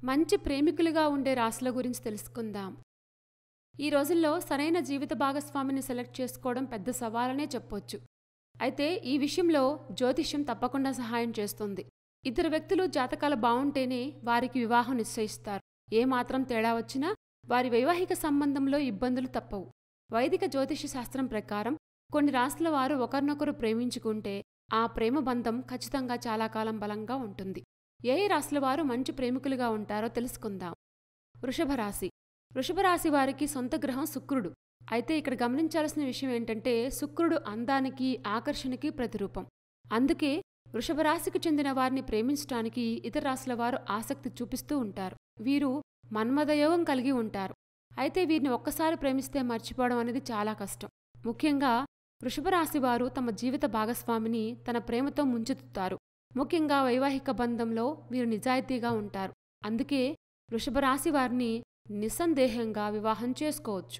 మంచి ప్రేమికులుగా ఉండే రాశుల గురించి తెలుసుకుందాం. ఈ రోజుల్లో సరైన జీవిత భాగస్వామిని సెలెక్ట్ చేసుకోవడం పెద్ద సవాలనే చెప్పొచ్చు. అయితే ఈ విషయంలో జ్యోతిష్యం తప్పకుండా సహాయం చేస్తుంది. ఇద్దరు వ్యక్తులు జాతకాలు బావుంటేనే వారికి వివాహం నిశ్చయిస్తారు. ఏమాత్రం తేడా వచ్చినా వారి వైవాహిక సంబంధంలో ఇబ్బందులు తప్పవు. వైదిక జ్యోతిష శాస్త్రం ప్రకారం కొన్ని రాశుల వారు ఒకరినొకరు ప్రేమించుకుంటే ఆ ప్రేమ బంధం ఖచ్చితంగా చాలా కాలం బలంగా ఉంటుంది. ఏ రాశుల వారు మంచి ప్రేమికులుగా ఉంటారో తెలుసుకుందాం. వృషభ రాశి. వృషభ రాశి వారికి సొంత గ్రహం శుక్రుడు. అయితే ఇక్కడ గమనించాల్సిన విషయం ఏంటంటే శుక్రుడు అందానికి, ఆకర్షణకి ప్రతిరూపం. అందుకే వృషభ రాశికి చెందిన వారిని ప్రేమించడానికి ఇతర రాశుల వారు ఆసక్తి చూపిస్తూ ఉంటారు. వీరు మన్మథయోగం కలిగి ఉంటారు. అయితే వీరిని ఒక్కసారి ప్రేమిస్తే మర్చిపోవడం అనేది చాలా కష్టం. ముఖ్యంగా వృషభ రాశి వారు తమ జీవిత భాగస్వామిని తన ప్రేమతో ముంచెత్తుతారు. ముఖ్యంగా వైవాహిక బంధంలో వీరు నిజాయితీగా ఉంటారు. అందుకే వృషభ రాశి వారిని నిస్సందేహంగా వివాహం చేసుకోవచ్చు.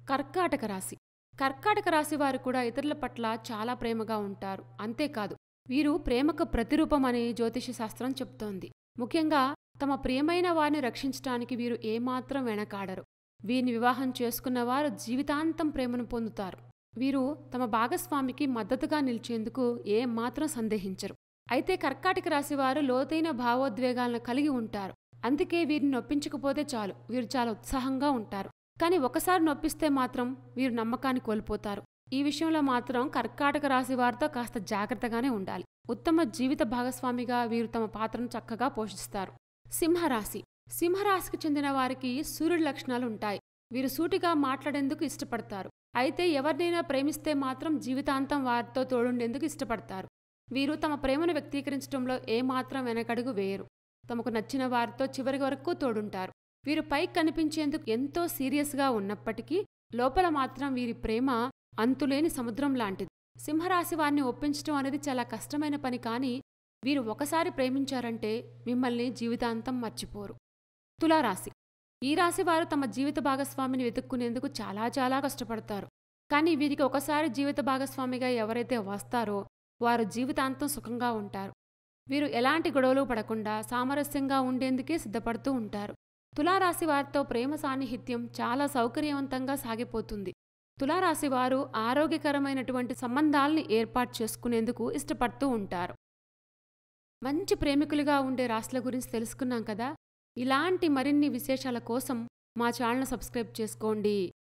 కర్కాటక రాశి. కర్కాటక రాశి వారు కూడా ఇతరుల పట్ల చాలా ప్రేమగా ఉంటారు. అంతేకాదు వీరు ప్రేమకు ప్రతిరూపం అని జ్యోతిష శాస్త్రం చెప్తోంది. ముఖ్యంగా తమ ప్రియమైన వారిని రక్షించటానికి వీరు ఏమాత్రం వెనకాడరు. వీరిని వివాహం చేసుకున్నవారు జీవితాంతం ప్రేమను పొందుతారు. వీరు తమ భాగస్వామికి మద్దతుగా నిలిచేందుకు ఏమాత్రం సందేహించరు. అయితే కర్కాటక రాశివారు లోతైన భావోద్వేగాలను కలిగి ఉంటారు. అందుకే వీరిని నొప్పించకపోతే చాలు వీరు చాలా ఉత్సాహంగా ఉంటారు. కానీ ఒకసారి నొప్పిస్తే మాత్రం వీరు నమ్మకాన్ని కోల్పోతారు. ఈ విషయంలో మాత్రం కర్కాటక రాశి వారితో కాస్త జాగ్రత్తగానే ఉండాలి. ఉత్తమ జీవిత భాగస్వామిగా వీరు తమ పాత్రను చక్కగా పోషిస్తారు. సింహరాశి. సింహరాశికి చెందిన వారికి సూర్యుడి లక్షణాలుంటాయి. వీరు సూటిగా మాట్లాడేందుకు ఇష్టపడతారు. అయితే ఎవరినైనా ప్రేమిస్తే మాత్రం జీవితాంతం వారితో తోడుండేందుకు ఇష్టపడతారు. వీరు తమ ప్రేమను వ్యక్తీకరించడంలో ఏమాత్రం వెనకడుగు వేయరు. తమకు నచ్చిన వారితో చివరి వరకు తోడుంటారు. వీరు పైకి కనిపించేందుకు ఎంతో సీరియస్గా ఉన్నప్పటికీ లోపల మాత్రం వీరి ప్రేమ అంతులేని సముద్రం లాంటిది. సింహరాశి వారిని ఒప్పించడం అనేది చాలా కష్టమైన పని. కానీ వీరు ఒకసారి ప్రేమించారంటే మిమ్మల్ని జీవితాంతం మర్చిపోరు. తులారాశి. ఈ రాశి వారు తమ జీవిత భాగస్వామిని వెతుక్కునేందుకు చాలా చాలా కష్టపడతారు. కానీ వీరికి ఒకసారి జీవిత భాగస్వామిగా ఎవరైతే వస్తారో వారు జీవితాంతం సుఖంగా ఉంటారు. వీరు ఎలాంటి గొడవలు పడకుండా సామరస్యంగా ఉండేందుకే సిద్ధపడుతూ ఉంటారు. తులారాశి వారితో ప్రేమ సాన్నిహిత్యం చాలా సౌకర్యవంతంగా సాగిపోతుంది. తులారాశి వారు ఆరోగ్యకరమైనటువంటి సంబంధాల్ని ఏర్పాటు చేసుకునేందుకు ఇష్టపడుతూ ఉంటారు. మంచి ప్రేమికులుగా ఉండే రాశుల గురించి తెలుసుకున్నాం కదా. ఇలాంటి మరిన్ని విశేషాల కోసం మా ఛానల్ సబ్స్క్రైబ్ చేసుకోండి.